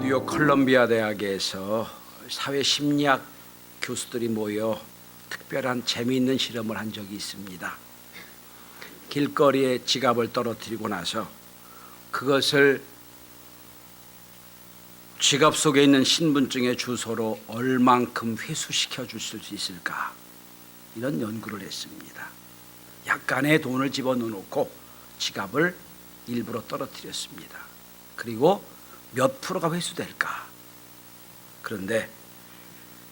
뉴욕 컬럼비아 대학에서 사회심리학 교수들이 모여 특별한 재미있는 실험을 한 적이 있습니다. 길거리에 지갑을 떨어뜨리고 나서 그것을 지갑 속에 있는 신분증의 주소로 얼만큼 회수시켜 주실 수 있을까, 이런 연구를 했습니다. 약간의 돈을 집어넣고 지갑을 일부러 떨어뜨렸습니다. 그리고 몇 프로가 회수될까? 그런데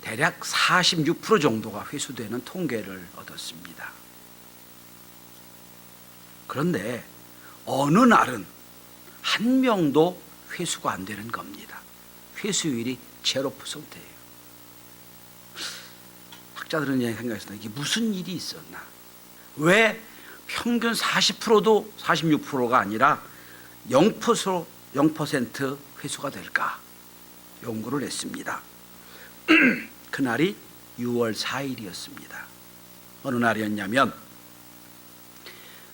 대략 46% 정도가 회수되는 통계를 얻었습니다. 그런데 어느 날은 한 명도 회수가 안 되는 겁니다. 회수율이 0%예요. 학자들은 생각했습니다. 이게 무슨 일이 있었나? 왜 평균 40%도 46%가 아니라 0% 회수가 될까? 연구를 했습니다. 그날이 6월 4일이었습니다. 어느 날이었냐면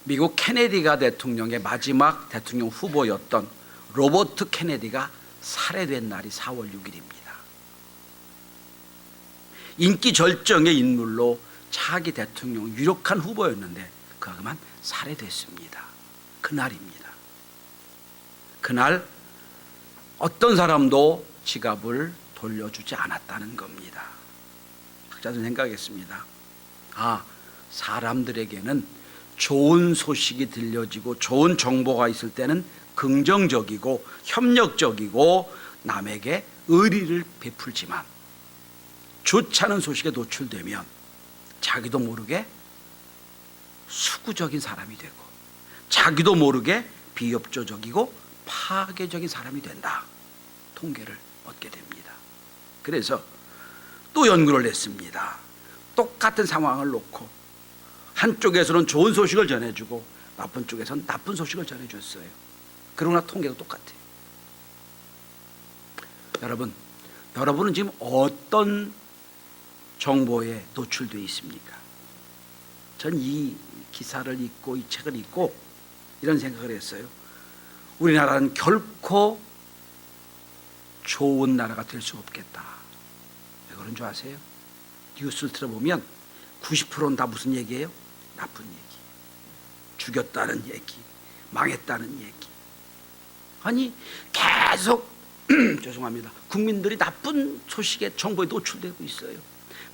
미국 케네디가 대통령의 마지막 대통령 후보였던 로버트 케네디가 살해된 날이 4월 6일입니다. 인기 절정의 인물로 차기 대통령 유력한 후보였는데 그가 그만 살해됐습니다. 그날입니다. 그날 어떤 사람도 지갑을 돌려주지 않았다는 겁니다. 학자들은 생각했습니다. 사람들에게는 좋은 소식이 들려지고 좋은 정보가 있을 때는 긍정적이고 협력적이고 남에게 의리를 베풀지만 좋지 않은 소식에 노출되면 자기도 모르게 수구적인 사람이 되고 자기도 모르게 비협조적이고 파괴적인 사람이 된다. 통계를 얻게 됩니다. 그래서 또 연구를 했습니다. 똑같은 상황을 놓고 한쪽에서는 좋은 소식을 전해주고 나쁜 쪽에서는 나쁜 소식을 전해줬어요. 그러나 통계도 똑같아요. 여러분은 지금 어떤 정보에 노출되어 있습니까? 전 이 기사를 읽고 이 책을 읽고 이런 생각을 했어요. 우리나라는 결코 좋은 나라가 될 수 없겠다. 왜 그런 줄 아세요? 뉴스를 들어보면 90%는 다 무슨 얘기예요? 나쁜 얘기. 죽였다는 얘기, 망했다는 얘기. 아니 계속 죄송합니다. 국민들이 나쁜 소식에 정보에 노출되고 있어요.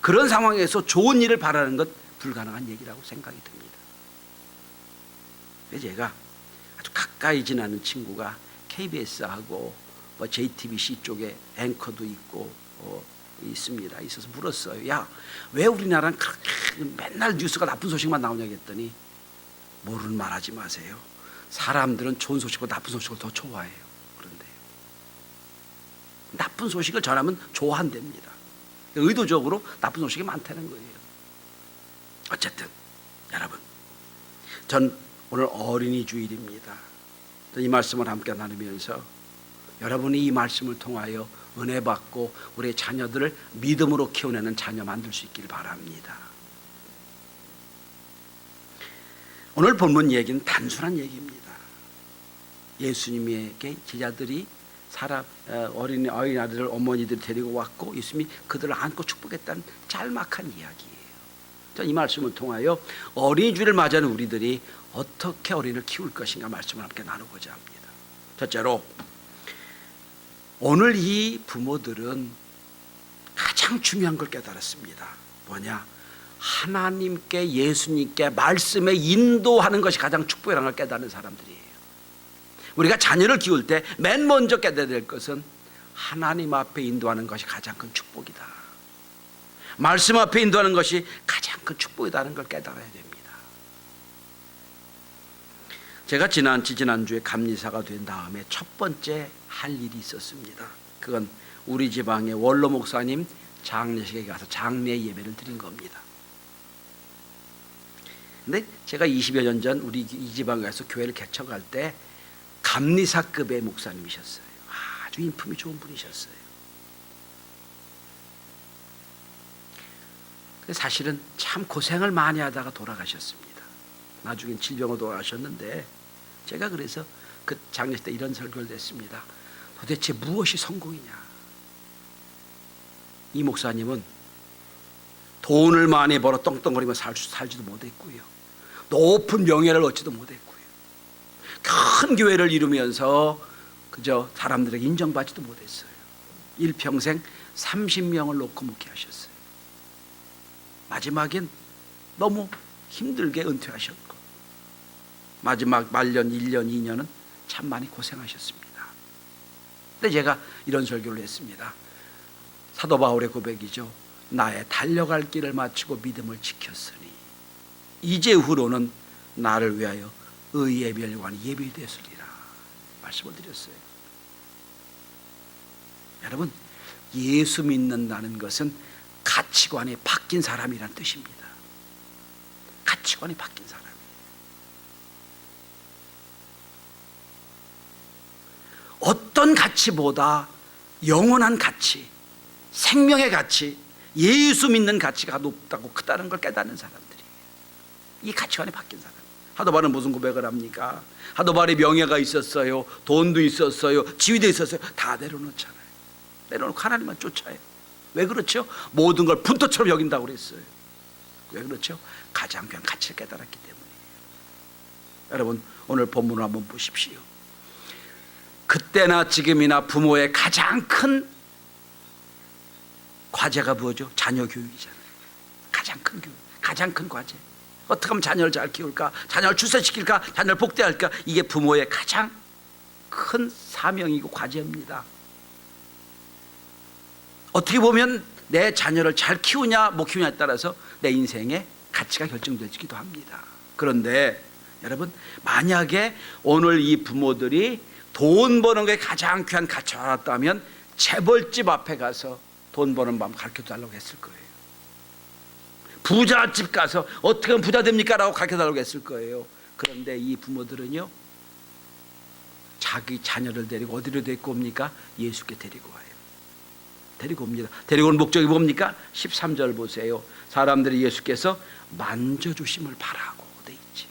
그런 상황에서 좋은 일을 바라는 것 불가능한 얘기라고 생각이 듭니다. 제가 아주 가까이 지나는 친구가 KBS하고 JTBC 쪽에 앵커도 있고 있습니다. 있어서 물었어요. 야, 왜 우리나라는 그렇게 맨날 뉴스가 나쁜 소식만 나오냐 했더니 모르는 말 하지 마세요. 사람들은 좋은 소식보다 나쁜 소식을 더 좋아해요. 그런데요. 나쁜 소식을 전하면 좋아한답니다. 의도적으로 나쁜 소식이 많다는 거예요. 어쨌든 여러분, 전 오늘 어린이 주일입니다. 이 말씀을 함께 나누면서 여러분이 이 말씀을 통하여 은혜 받고 우리의 자녀들을 믿음으로 키워내는 자녀 만들 수 있기를 바랍니다. 오늘 본문 얘기는 단순한 얘기입니다. 예수님에게 제자들이 어린아이들을 어머니들이 데리고 왔고 예수님이 그들을 안고 축복했다는 짤막한 이야기예요. 이 말씀을 통하여 어린이 주일을 맞이하는 우리들이 어떻게 어린이를 키울 것인가 말씀을 함께 나누고자 합니다. 첫째로, 오늘 이 부모들은 가장 중요한 걸 깨달았습니다. 뭐냐? 하나님께, 예수님께 말씀에 인도하는 것이 가장 축복이라는 걸 깨닫는 사람들이에요. 우리가 자녀를 키울 때 맨 먼저 깨달아야 될 것은 하나님 앞에 인도하는 것이 가장 큰 축복이다. 말씀 앞에 인도하는 것이 가장 큰 축복이라는 걸 깨달아야 됩니다. 제가 지난주에 감리사가 된 다음에 첫 번째 할 일이 있었습니다. 그건 우리 지방의 원로 목사님 장례식에 가서 장례 예배를 드린 겁니다. 근데 제가 20여 년 전 우리 이 지방에 가서 교회를 개척할 때 감리사급의 목사님이셨어요. 아주 인품이 좋은 분이셨어요. 사실은 참 고생을 많이 하다가 돌아가셨습니다. 나중엔 질병으로 돌아가셨는데 제가 그래서 그 장례식 때 이런 설교를 했습니다. 도대체 무엇이 성공이냐? 이 목사님은 돈을 많이 벌어 떵떵거리며 살지도 못했고요, 높은 명예를 얻지도 못했고요, 큰 교회를 이루면서 그저 사람들에게 인정받지도 못했어요. 일평생 30명을 놓고 목회하셨어요. 마지막엔 너무 힘들게 은퇴하셨고, 마지막 말년 1년 2년은 참 많이 고생하셨습니다. 근데 제가 이런 설교를 했습니다. 사도 바울의 고백이죠. 나의 달려갈 길을 마치고 믿음을 지켰으니 이제후로는 나를 위하여 의의 멸관이 예비되었으리라 말씀을 드렸어요. 여러분, 예수 믿는다는 것은 가치관이 바뀐 사람이란 뜻입니다. 가치관이 바뀐 사람. 어떤 가치보다 영원한 가치, 생명의 가치, 예수 믿는 가치가 높다고 크다는 걸 깨닫는 사람들이에요. 이 가치관이 바뀐 사람. 하도바는 무슨 고백을 합니까? 하도바의 명예가 있었어요, 돈도 있었어요, 지위도 있었어요. 다 내려놓잖아요. 내려놓고 하나님만 쫓아요. 왜 그렇죠? 모든 걸 분토처럼 여긴다고 그랬어요. 왜 그렇죠? 가장 귀한 가치를 깨달았기 때문이에요. 여러분, 오늘 본문을 한번 보십시오. 그때나 지금이나 부모의 가장 큰 과제가 뭐죠? 자녀 교육이잖아요. 가장 큰 교육, 가장 큰 과제. 어떻게 하면 자녀를 잘 키울까? 자녀를 출세시킬까? 자녀를 복대할까? 이게 부모의 가장 큰 사명이고 과제입니다. 어떻게 보면 내 자녀를 잘 키우냐 못 키우냐에 따라서 내 인생의 가치가 결정되기도 합니다. 그런데 여러분, 만약에 오늘 이 부모들이 돈 버는 게 가장 귀한 가치가 알았다면 재벌집 앞에 가서 돈 버는 법 가르쳐 달라고 했을 거예요. 부잣집 가서 어떻게 하면 부자 됩니까? 라고 가르쳐 달라고 했을 거예요. 그런데 이 부모들은요, 자기 자녀를 데리고 어디로 데리고 옵니까? 예수께 데리고 와요. 데리고 옵니다. 데리고 온 목적이 뭡니까? 13절 보세요. 사람들이 예수께서 만져주심을 바라고 돼 있죠.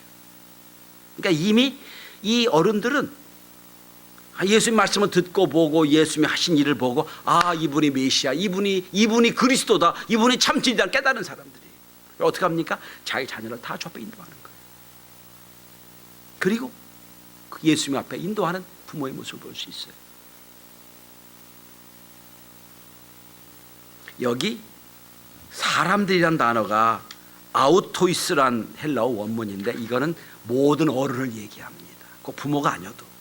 그러니까 이미 이 어른들은 예수님 말씀을 듣고 보고 예수님이 하신 일을 보고, 아, 이분이 메시아, 이분이 그리스도다, 이분이 참 진리다 깨달은 사람들이에요. 어떻게 합니까? 자기 자녀를 다 저 앞에 인도하는 거예요. 그리고 그 예수님 앞에 인도하는 부모의 모습을 볼 수 있어요. 여기 사람들이란 단어가 아우토이스란 헬라어 원문인데, 이거는 모든 어른을 얘기합니다. 꼭 부모가 아니어도.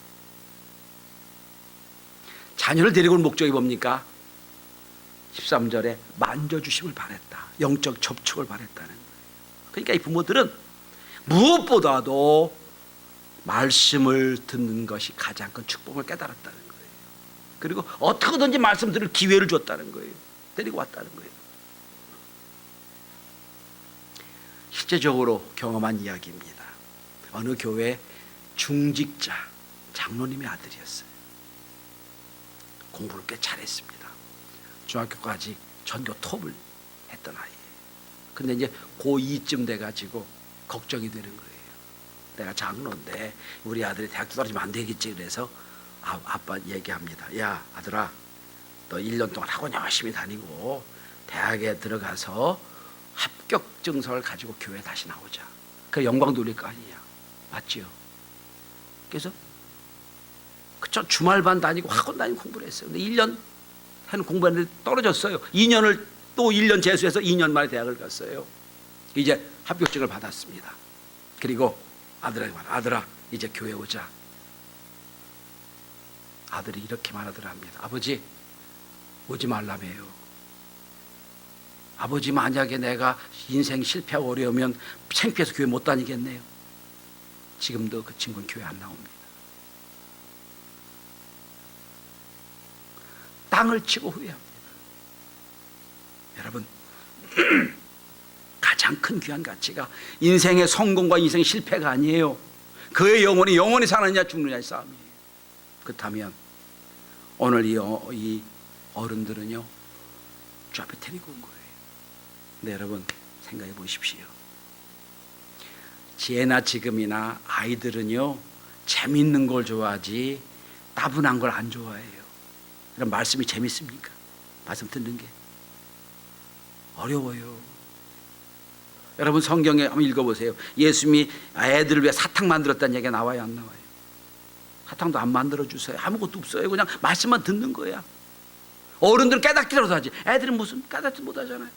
자녀를 데리고 온 목적이 뭡니까? 13절에 만져주심을 바랬다. 영적 접촉을 바랬다는 거예요. 그러니까 이 부모들은 무엇보다도 말씀을 듣는 것이 가장 큰 축복을 깨달았다는 거예요. 그리고 어떻게든지 말씀 들을 기회를 줬다는 거예요. 데리고 왔다는 거예요. 실제적으로 경험한 이야기입니다. 어느 교회 중직자 장로님의 아들이었어요. 공부를 꽤 잘했습니다. 중학교까지 전교 톱을 했던 아이예요. 근데 이제 고2쯤 돼가지고 걱정이 되는 거예요. 내가 장로인데 우리 아들이 대학도 떨어지면 안 되겠지. 그래서 아빠 얘기합니다. 야, 아들아, 너 1년 동안 학원 열심히 다니고 대학에 들어가서 합격 증서를 가지고 교회 다시 나오자. 그 영광 돌릴 거 아니냐. 맞지요? 그래서 그쵸, 주말반 다니고 학원 다니고 공부를 했어요. 근데 1년 하는 공부했는데 떨어졌어요. 2년을 또 1년 재수해서 2년 만에 대학을 갔어요. 이제 합격증을 받았습니다. 그리고 아들에게 말, 아들아, 이제 교회 오자. 아들이 이렇게 말하더랍니다. 아버지, 오지 말라며요. 아버지, 만약에 내가 인생 실패하고 어려우면 창피해서 교회 못 다니겠네요. 지금도 그 친구는 교회 안 나옵니다. 땅을 치고 후회합니다. 여러분, 가장 큰 귀한 가치가 인생의 성공과 인생의 실패가 아니에요. 그의 영혼이 사느냐 죽느냐의 싸움이에요. 그렇다면 오늘 이 어른들은요, 저 앞에 데리고 온 거예요. 근데 여러분, 생각해 보십시오. 지혜나 지금이나 아이들은요, 재밌는 걸 좋아하지 따분한 걸 안 좋아해요. 이런 말씀이 재밌습니까? 말씀 듣는 게 어려워요. 여러분 성경에 한번 읽어보세요. 예수님이 애들을 위해 사탕 만들었다는 얘기가 나와요, 안 나와요? 사탕도 안 만들어주세요. 아무것도 없어요. 그냥 말씀만 듣는 거야. 어른들은 깨닫기라도 하지, 애들은 무슨 깨닫지 못하잖아요.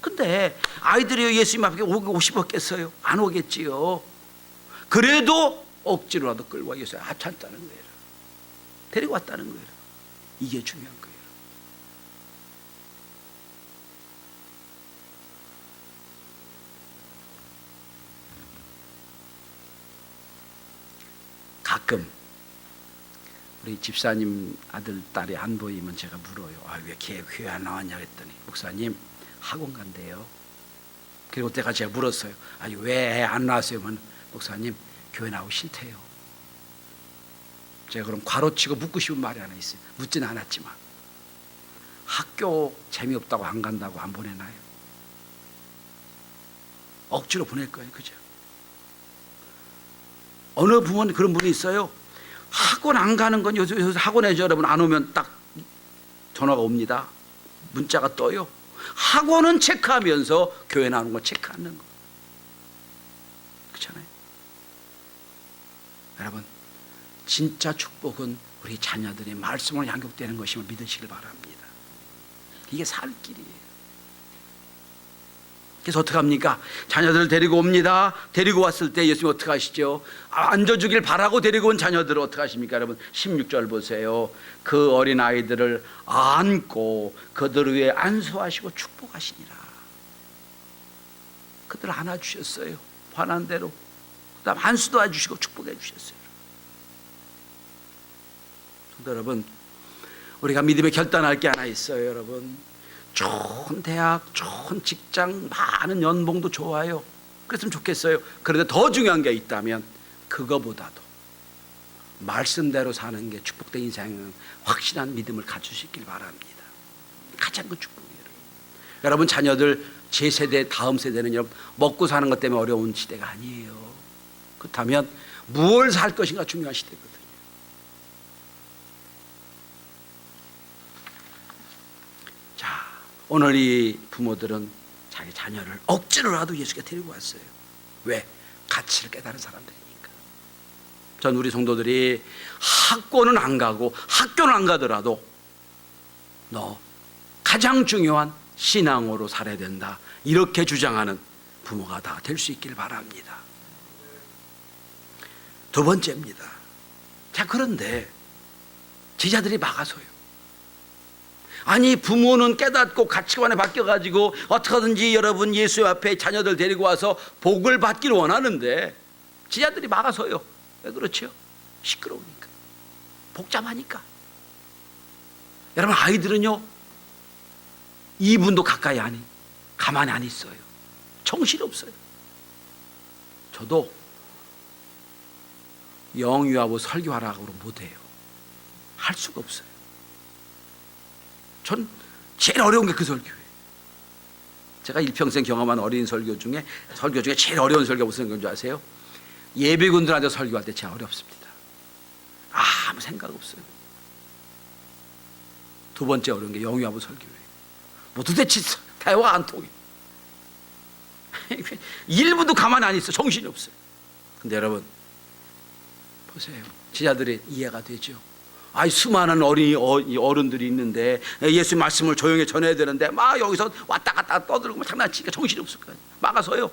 근데 아이들이 예수님 앞에 오고 싶었겠어요? 안 오겠지요. 그래도 억지로라도 끌고 와 예수님 하찮다는 거예요. 데리고 왔다는 거예요. 이게 중요한 거예요. 가끔 우리 집사님 아들 딸이 안 보이면 제가 물어요. 왜 교회 안 나왔냐 했더니 목사님 학원 간대요. 그리고 때가 제가 물었어요. 왜 안 나왔어요? 목사님 교회 나오기 싫대요. 제가 그럼 괄호치고 묻고 싶은 말이 하나 있어요. 묻지는 않았지만 학교 재미없다고 안 간다고 안 보내나요? 억지로 보낼 거예요. 그죠? 어느 부모는 그런 분이 있어요. 학원 안 가는 건 요새 학원에 여러분 안 오면 딱 전화가 옵니다. 문자가 떠요. 학원은 체크하면서 교회 나오는 건 체크 않는 거. 그렇잖아요. 여러분 진짜 축복은 우리 자녀들이 말씀으로 양육되는 것임을 믿으시길 바랍니다. 이게 살 길이에요. 그래서 어떻게 합니까? 자녀들을 데리고 옵니다. 데리고 왔을 때 예수님 어떻게 하시죠? 앉아주길 바라고 데리고 온 자녀들을 어떻게 하십니까? 여러분 16절 보세요. 그 어린아이들을 안고 그들 위에 안수하시고 축복하시니라. 그들 안아주셨어요. 환한 대로. 그 다음 안수도 해주시고 축복해 주셨어요. 여러분 우리가 믿음에 결단할 게 하나 있어요. 여러분 좋은 대학, 좋은 직장, 많은 연봉도 좋아요. 그랬으면 좋겠어요. 그런데 더 중요한 게 있다면 그거보다도 말씀대로 사는 게 축복된 인생은 확실한 믿음을 갖추시길 바랍니다. 가장 큰 축복이에요. 여러분 자녀들 제 세대 다음 세대는 여러분 먹고 사는 것 때문에 어려운 시대가 아니에요. 그렇다면 무엇을 살 것인가 중요한 시대거든요. 오늘 이 부모들은 자기 자녀를 억지로라도 예수께 데리고 왔어요. 왜? 가치를 깨달은 사람들이니까. 전 우리 성도들이 학교는 안 가고 학교는 안 가더라도 너 가장 중요한 신앙으로 살아야 된다, 이렇게 주장하는 부모가 다 될 수 있길 바랍니다. 두 번째입니다. 자, 그런데 제자들이 막아서요. 아니 부모는 깨닫고 가치관에 바뀌어가지고 어떻게든지 여러분 예수 앞에 자녀들 데리고 와서 복을 받기를 원하는데 제자들이 막아서요. 왜 그렇죠? 시끄러우니까, 복잡하니까. 여러분 아이들은요 2분도 가까이 가만히 안 있어요. 정신이 없어요. 저도 영유아부 설교하라고 못해요. 할 수가 없어요. 전 제일 어려운 게 그 설교예요. 제가 일평생 경험한 어린 설교 중에 제일 어려운 설교가 무슨 설교인 줄 아세요? 예비군들한테 설교할 때 제일 어렵습니다. 아무 생각 없어요. 두 번째 어려운 게 영유아부 설교예요. 뭐 도대체 대화 안 통해. 1분도 가만히 안 있어. 정신이 없어요. 근데 여러분 보세요. 제자들이 이해가 되죠. 수많은 어른들이 있는데 예수 말씀을 조용히 전해야 되는데 막 여기서 왔다 갔다 떠들고 장난치니까 정신이 없을 거예요. 막아서요.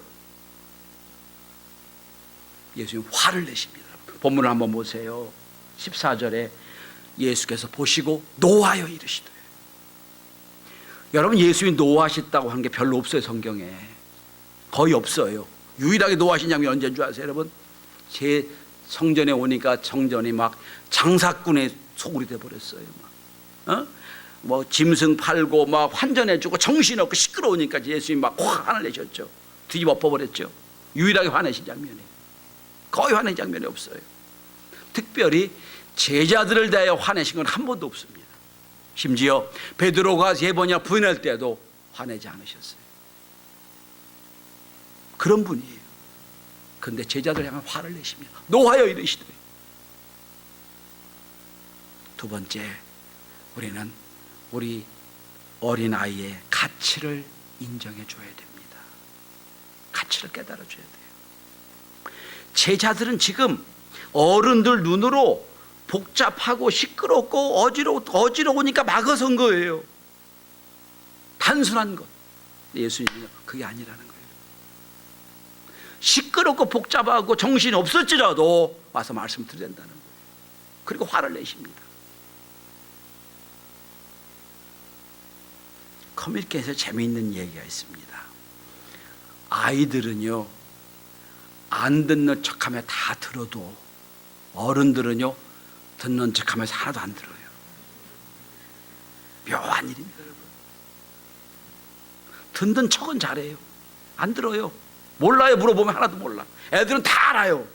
예수님 화를 내십니다. 본문을 한번 보세요. 14절에 예수께서 보시고 노하여 이르시되. 여러분 예수님이 노하셨다고 하는 게 별로 없어요. 성경에 거의 없어요. 유일하게 노하신 장면이 언제인 줄 아세요? 여러분 제 성전에 오니까 성전이 막 장사꾼의 소굴이 돼버렸어요. 뭐 짐승 팔고 막 환전해주고 정신없고 시끄러우니까 예수님이 막 화를 내셨죠. 뒤집어 엎어버렸죠. 유일하게 화내신 장면이 거의 화낸 장면이 없어요. 특별히 제자들을 대하여 화내신 건 한 번도 없습니다. 심지어 베드로가 3번이나 부인할 때도 화내지 않으셨어요. 그런 분이에요. 그런데 제자들 향한 화를 내십니다. 노하여 이르시되. 두 번째 우리는 우리 어린아이의 가치를 인정해 줘야 됩니다. 가치를 깨달아 줘야 돼요. 제자들은 지금 어른들 눈으로 복잡하고 시끄럽고 어지러우니까 막아선 거예요. 단순한 것. 예수님은 그게 아니라는 거예요. 시끄럽고 복잡하고 정신이 없을지라도 와서 말씀 드려야 된다는 거예요. 그리고 화를 내십니다. 커뮤니케이션에서 재미있는 얘기가 있습니다. 아이들은요, 안 듣는 척하면 다 들어도 어른들은요, 듣는 척하면서 하나도 안 들어요. 묘한 일입니다, 여러분. 듣는 척은 잘해요. 안 들어요. 몰라요. 물어보면 하나도 몰라. 애들은 다 알아요.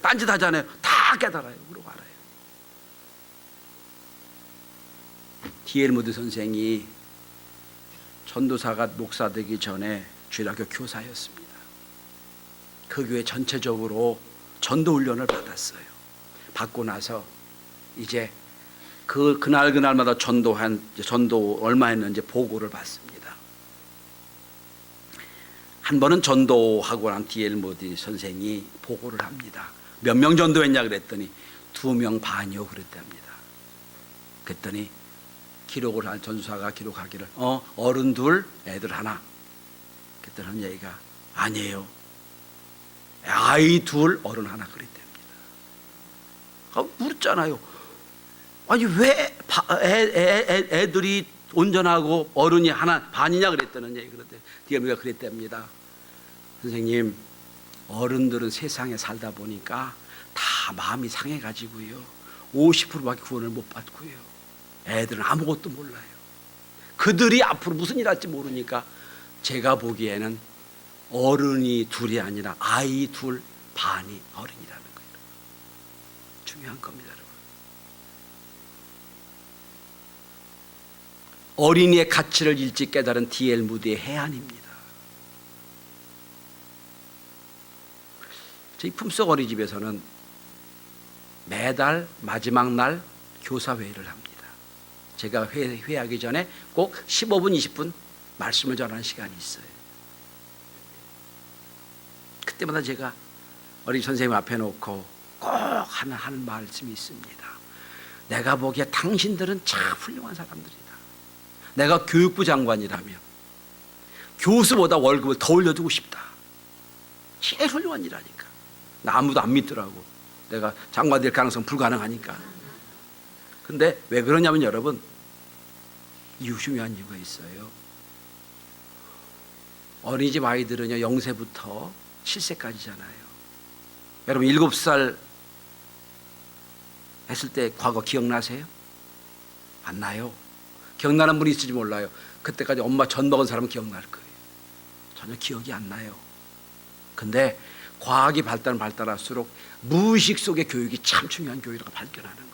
딴짓 하잖아요. 다 깨달아요. 그러고 알아요. D.L. 무디 선생이 전도사가 목사 되기 전에 주일학교 교사였습니다. 그 교회 전체적으로 전도 훈련을 받았어요. 받고 나서 이제 그날마다 전도 얼마 했는지 보고를 받습니다. 한 번은 전도하고 난 D.L. 무디 선생이 보고를 합니다. 몇 명 전도했냐 그랬더니 2명 반이요 그랬답니다. 그랬더니 기록을 한 전수사가 기록하기를 어른 둘 애들 하나. 그랬더니 한 얘기가 아니에요. 아이 둘 어른 하나 그랬답니다. 물었잖아요. 아니 왜 애들이 온전하고 어른이 하나 반이냐 그랬더니 얘기 그랬대. 디엠이가 그랬답니다. 선생님, 어른들은 세상에 살다 보니까 다 마음이 상해가지고요 50%밖에 구원을 못 받고요 애들은 아무것도 몰라요. 그들이 앞으로 무슨 일 할지 모르니까 제가 보기에는 어른이 둘이 아니라 아이 둘 반이 어른이라는 거예요. 중요한 겁니다, 여러분. 어린이의 가치를 일찍 깨달은 D.L. 무디의 해안입니다. 저희 품속 어린이집에서는 매달 마지막 날 교사회의를 합니다. 제가 회의하기 전에 꼭 15분, 20분 말씀을 전하는 시간이 있어요. 그때마다 제가 어린이 선생님 앞에 놓고 꼭 하는 말씀이 있습니다. 내가 보기에 당신들은 참 훌륭한 사람들이다. 내가 교육부 장관이라면 교수보다 월급을 더 올려주고 싶다. 제일 훌륭한 일하니까. 나 아무도 안 믿더라고. 내가 장관 될 가능성 불가능하니까. 근데 왜 그러냐면 여러분, 이유 중요한 이유가 있어요. 어린이집 아이들은요 0세부터 7세까지잖아요. 여러분 7살 했을 때 과거 기억나세요? 안 나요. 기억나는 분이 있을지 몰라요. 그때까지 엄마 전 먹은 사람은 기억날 거예요. 전혀 기억이 안 나요. 근데 과학이 발달할수록 무의식 속의 교육이 참 중요한 교육이라고 발견하는 거예요.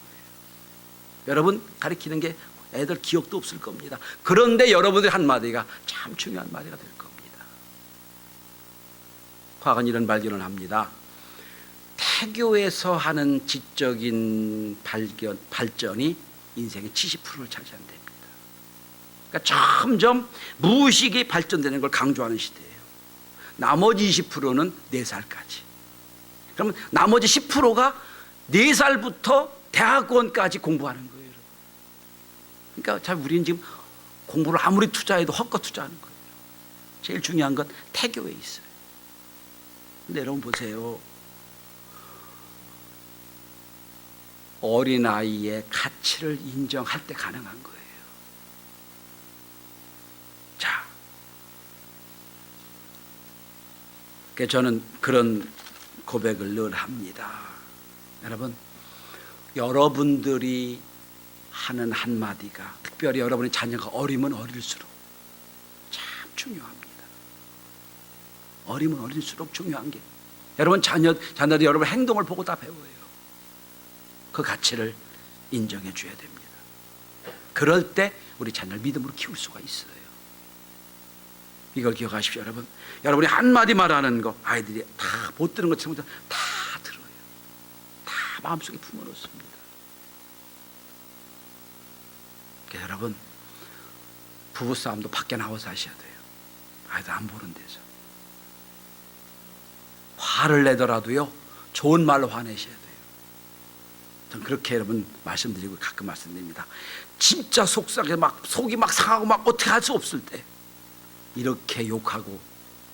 여러분 가르치는 게 애들 기억도 없을 겁니다. 그런데 여러분들의 한마디가 참 중요한 마디가 될 겁니다. 과학은 이런 발견을 합니다. 태교에서 하는 지적인 발전이 인생의 70%를 차지한답니다. 그러니까 점점 무의식이 발전되는 걸 강조하는 시대예요. 나머지 20%는 4살까지. 그러면 나머지 10%가 4살부터 대학원까지 공부하는 거예요. 그러니까 우리는 지금 공부를 아무리 투자해도 헛것 투자하는 거예요. 제일 중요한 건 태교에 있어요. 근데 여러분 보세요. 어린아이의 가치를 인정할 때 가능한 거예요. 자, 그래서 저는 그런 고백을 늘 합니다. 여러분, 여러분들이 하는 한마디가 특별히 여러분의 자녀가 어리면 어릴수록 참 중요합니다. 어리면 어릴수록 중요한 게 여러분 자녀들이 여러분 행동을 보고 다 배워요. 그 가치를 인정해 줘야 됩니다. 그럴 때 우리 자녀를 믿음으로 키울 수가 있어요. 이걸 기억하십시오, 여러분. 여러분이 한마디 말하는 거 아이들이 다 못 들은 것처럼 다 들어요. 다 마음속에 품어놓습니다. 여러분, 부부싸움도 밖에 나와서 하셔야 돼요. 아이들 안 보는 데서. 화를 내더라도요, 좋은 말로 화내셔야 돼요. 전 그렇게 여러분 말씀드리고 가끔 말씀드립니다. 진짜 속상해, 속이 상하고 어떻게 할 수 없을 때 이렇게 욕하고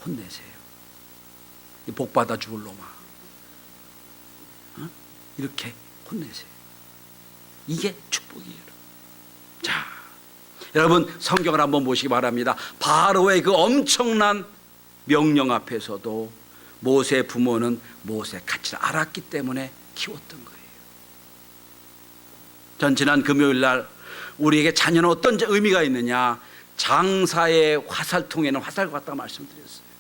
혼내세요. 복 받아 죽을 놈아. 이렇게 혼내세요. 이게 축복이에요. 자, 여러분 성경을 한번 보시기 바랍니다. 바로의 그 엄청난 명령 앞에서도 모세 부모는 모세의 가치를 알았기 때문에 키웠던 거예요. 전 지난 금요일 날 우리에게 자녀는 어떤 의미가 있느냐, 장사의 화살통에는 화살과 같다고 말씀드렸어요.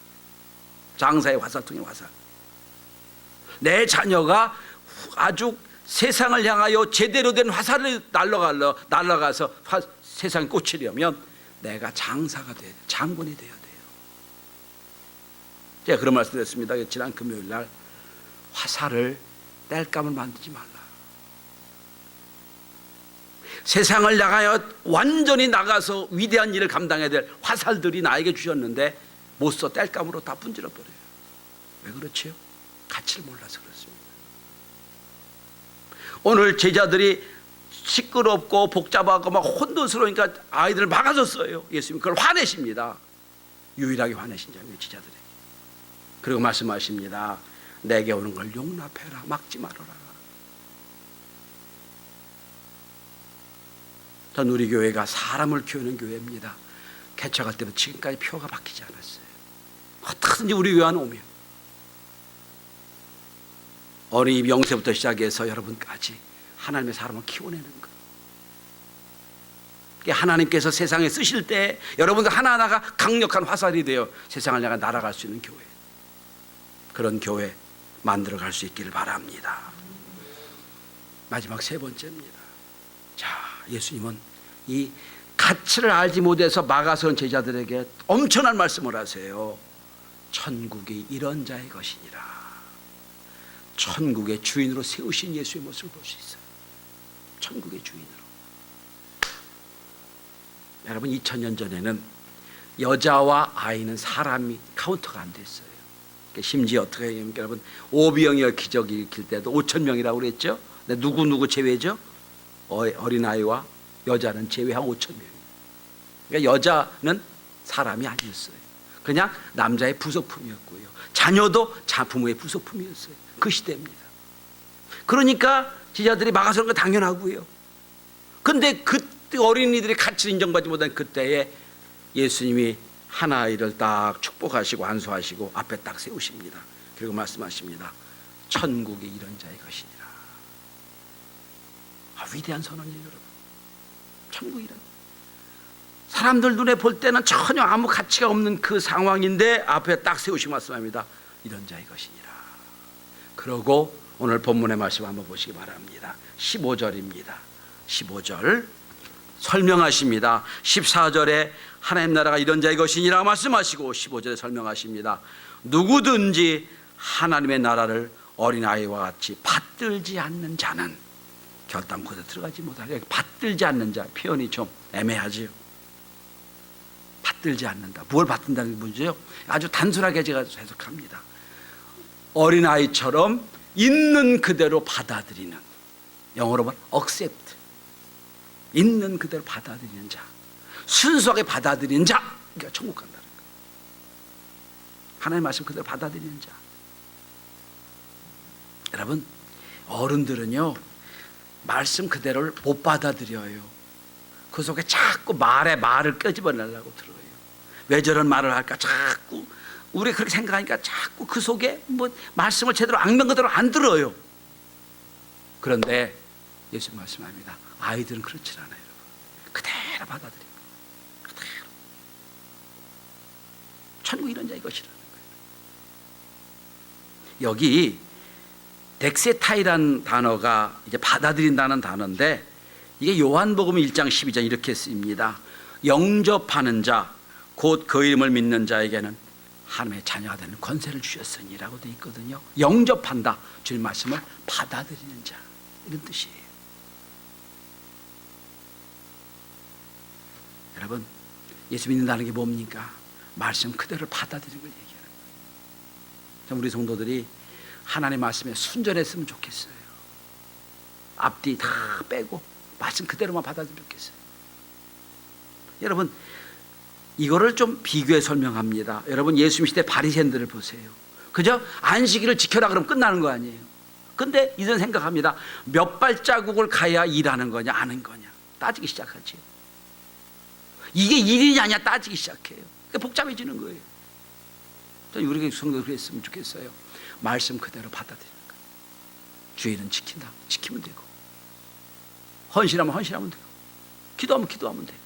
장사의 화살통에는 화살. 내 자녀가 아주 세상을 향하여 제대로 된 화살을 날아가서 세상에 꽂히려면 내가 장사가 돼야 돼요. 장군이 돼야 돼요. 제가 그런 말씀드렸습니다. 지난 금요일 날 화살을 땔감을 만들지 말라. 세상을 향하여 완전히 나가서 위대한 일을 감당해야 될 화살들이 나에게 주셨는데 못 써 땔감으로 다 분질러 버려요. 왜 그렇지요? 가치를 몰라서 그렇습니다. 오늘 제자들이 시끄럽고 복잡하고 혼돈스러우니까 아이들을 막아줬어요. 예수님 그걸 화내십니다. 유일하게 화내신 자는 제자들에게. 그리고 말씀하십니다. 내게 오는 걸 용납해라. 막지 말아라. 전 우리 교회가 사람을 키우는 교회입니다. 개척할 때부터 지금까지 표가 바뀌지 않았어요. 어떻게든지 우리 교회 안 오면 어린이 영세부터 시작해서 여러분까지 하나님의 사람을 키워내는 것. 하나님께서 세상에 쓰실 때 여러분들 하나하나가 강력한 화살이 되어 세상을 향해 날아갈 수 있는 교회, 그런 교회 만들어갈 수 있기를 바랍니다. 마지막 세 번째입니다. 자, 예수님은 이 가치를 알지 못해서 막아선 제자들에게 엄청난 말씀을 하세요. 천국이 이런 자의 것이니라. 천국의 주인으로 세우신 예수의 모습을 볼 수 있어요. 천국의 주인으로. 여러분 2000년 전에는 여자와 아이는 사람이 카운터가 안 됐어요. 심지어 어떻게 하냐면 여러분 오병이어 기적을 일으킬 때도 5,000명이라고 그랬죠. 근데 누구 제외죠? 어린아이와 여자는 제외한 5,000명. 그러니까 여자는 사람이 아니었어요. 그냥 남자의 부속품이었고요. 자녀도 부모의 부속품이었어요. 그 시대입니다. 그러니까 제자들이 막아서는 거 당연하고요. 근데 그때 어린이들이 가치를 인정받지 못한 그때에 예수님이 한 아이를 딱 축복하시고 안수하시고 앞에 딱 세우십니다. 그리고 말씀하십니다. 천국이 이런 자의 것이니라. 위대한 선언이에요, 여러분. 천국이란 사람들 눈에 볼 때는 전혀 아무 가치가 없는 그 상황인데 앞에 딱 세우시고 말씀합니다. 이런 자의 것이니라. 그러고 오늘 본문의 말씀 한번 보시기 바랍니다. 15절입니다. 15절 설명하십니다. 14절에 하나님 나라가 이런 자의 것이니라 말씀하시고 15절에 설명하십니다. 누구든지 하나님의 나라를 어린아이와 같이 받들지 않는 자는 결단코에 들어가지 못하게. 받들지 않는 자 표현이 좀 애매하지요. 받들지 않는다. 뭘 받든다는 게 뭐죠? 아주 단순하게 제가 해석합니다. 어린아이처럼 있는 그대로 받아들이는, 영어로 말하면 accept, 있는 그대로 받아들이는 자, 순수하게 받아들이는 자, 그러니까 천국 간다는 거예요. 하나님의 말씀 그대로 받아들이는 자. 여러분 어른들은요 말씀 그대로를 못 받아들여요. 그 속에 자꾸 말을 끄집어내려고 들어요. 왜 저런 말을 할까 자꾸 우리 그렇게 생각하니까 자꾸 그 속에 말씀을 제대로 악명 그대로 안 들어요. 그런데 예수 말씀합니다. 아이들은 그렇지 않아요, 여러분. 그대로 받아들입니다. 그대로. 천국 이런 자의 것이라는 거예요. 여기 덱세타이라는 단어가 이제 받아들인다는 단어인데 이게 요한복음 1장 12절 이렇게 쓰입니다. 영접하는 자, 곧 그 이름을 믿는 자에게는 하나님의 자녀가 되는 권세를 주셨으니라고 되어 있거든요. 영접한다, 주님 말씀을 받아들이는 자, 이런 뜻이에요. 여러분, 예수 믿는다는 게 뭡니까? 말씀 그대로 받아들이는 걸 얘기하는 거예요. 우리 성도들이 하나님의 말씀에 순전했으면 좋겠어요. 앞뒤 다 빼고 말씀 그대로만 받아들이면 좋겠어요. 여러분, 이거를 좀 비교해 설명합니다. 여러분, 예수님 시대 바리새인들을 보세요. 그죠? 안식일을 지켜라 그러면 끝나는 거 아니에요. 근데 이런 생각합니다. 몇 발자국을 가야 일하는 거냐 아는 거냐 따지기 시작하지. 이게 일이냐 아니냐 따지기 시작해요. 그러니까 복잡해지는 거예요. 우리 성도 그랬으면 좋겠어요. 말씀 그대로 받아들이는 거예요. 주일은 지킨다. 지키면 되고, 헌신하면 헌신하면 되고, 기도하면 기도하면 돼요.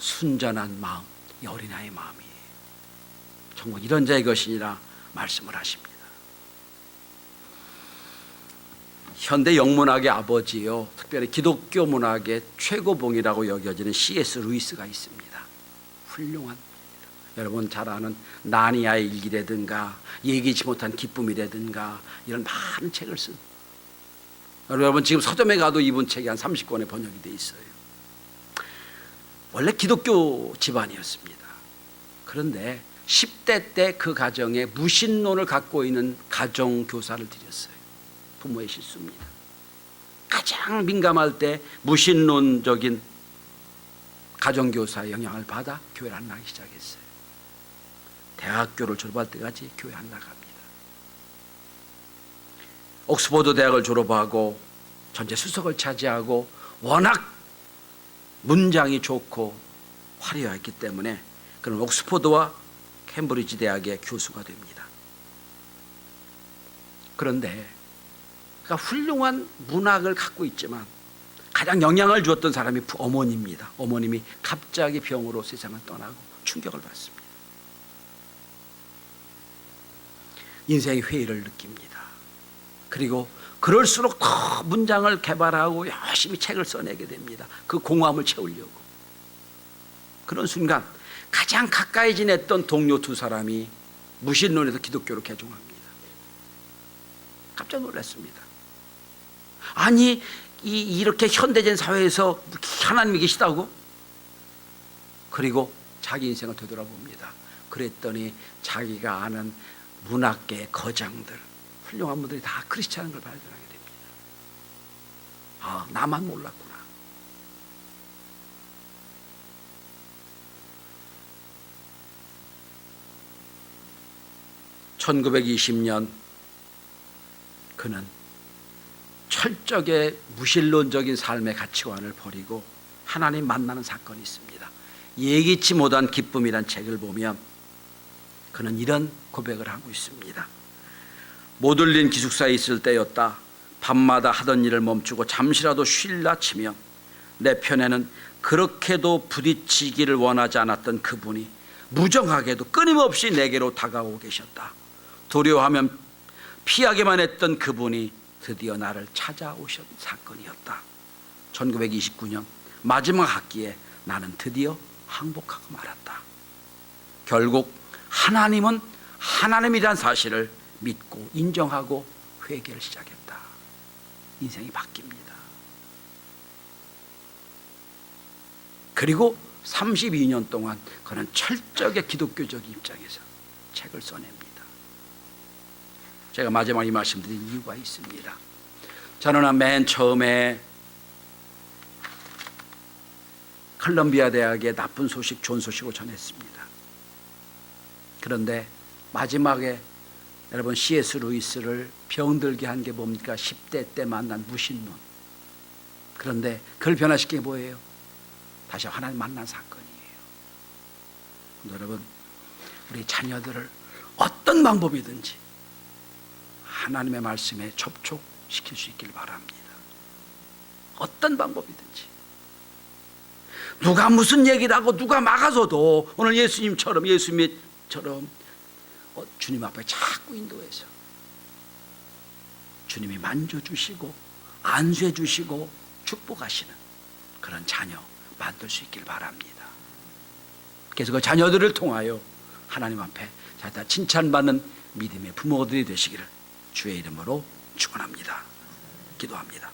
순전한 마음, 이 어린아이의 마음이에요. 정말 이런 자의 것이니라 말씀을 하십니다. 현대 영문학의 아버지요, 특별히 기독교 문학의 최고봉이라고 여겨지는 C.S. 루이스가 있습니다. 훌륭한 분입니다. 여러분 잘 아는 나니아의 일기라든가 얘기치 못한 기쁨이라든가 이런 많은 책을 쓴, 여러분 지금 서점에 가도 이분 책이 한 30권에 번역이 돼 있어요. 원래 기독교 집안이었습니다. 그런데 10대 때 그 가정에 무신론을 갖고 있는 가정교사를 들였어요. 부모의 실수입니다. 가장 민감할 때 무신론적인 가정교사의 영향을 받아 교회를 안 나가기 시작했어요. 대학교를 졸업할 때까지 교회 안 나갑니다. 옥스퍼드 대학을 졸업하고 전체 수석을 차지하고 워낙 문장이 좋고 화려했기 때문에 그는 옥스퍼드와 캠브리지 대학의 교수가 됩니다. 그런데 그러니까 훌륭한 문학을 갖고 있지만 가장 영향을 주었던 사람이 어머니입니다. 어머님이 갑자기 병으로 세상을 떠나고 충격을 받습니다. 인생의 회의를 느낍니다. 그리고 그럴수록 더 문장을 개발하고 열심히 책을 써내게 됩니다. 그 공허함을 채우려고. 그런 순간 가장 가까이 지냈던 동료 두 사람이 무신론에서 기독교로 개종합니다. 깜짝 놀랐습니다. 아니 이렇게 현대적인 사회에서 하나님이 계시다고? 그리고 자기 인생을 되돌아봅니다. 그랬더니 자기가 아는 문학계의 거장들, 훌륭한 분들이 다 크리스찬인 걸 발견하게 됩니다. 아, 나만 몰랐구나. (1920년) 그는 철저하게 무신론적인 삶의 가치관을 버리고 하나님 만나는 사건이 있습니다. 예기치 못한 기쁨이란 책을 보면 그는 이런 고백을 하고 있습니다. 못 울린 기숙사에 있을 때였다. 밤마다 하던 일을 멈추고 잠시라도 쉴라 치면 내 편에는 그렇게도 부딪히기를 원하지 않았던 그분이 무정하게도 끊임없이 내게로 다가오고 계셨다. 두려워하면 피하기만 했던 그분이 드디어 나를 찾아오신 사건이었다. 1929년 마지막 학기에 나는 드디어 항복하고 말았다. 결국 하나님은 하나님이란 사실을 믿고 인정하고 회개를 시작했다. 인생이 바뀝니다. 그리고 32년 동안 그는 철저하게 기독교적 입장에서 책을 써냅니다. 제가 마지막 이 말씀드린 이유가 있습니다. 저는 맨 처음에 컬럼비아 대학의 나쁜 소식, 좋은 소식을 전했습니다. 그런데 마지막에 여러분 C.S. 루이스를 병들게 한 게 뭡니까? 10대 때 만난 무신론. 그런데 그걸 변화시킨 게 뭐예요? 다시 하나님 만난 사건이에요. 여러분, 우리 자녀들을 어떤 방법이든지 하나님의 말씀에 접촉시킬 수 있기를 바랍니다. 어떤 방법이든지. 누가 무슨 얘기를 하고 누가 막아서도 오늘 예수님처럼 주님 앞에 자꾸 인도해서 주님이 만져주시고 안수해주시고 축복하시는 그런 자녀 만들 수 있길 바랍니다. 그래서 그 자녀들을 통하여 하나님 앞에 다 칭찬받는 믿음의 부모들이 되시기를 주의 이름으로 축원합니다. 기도합니다.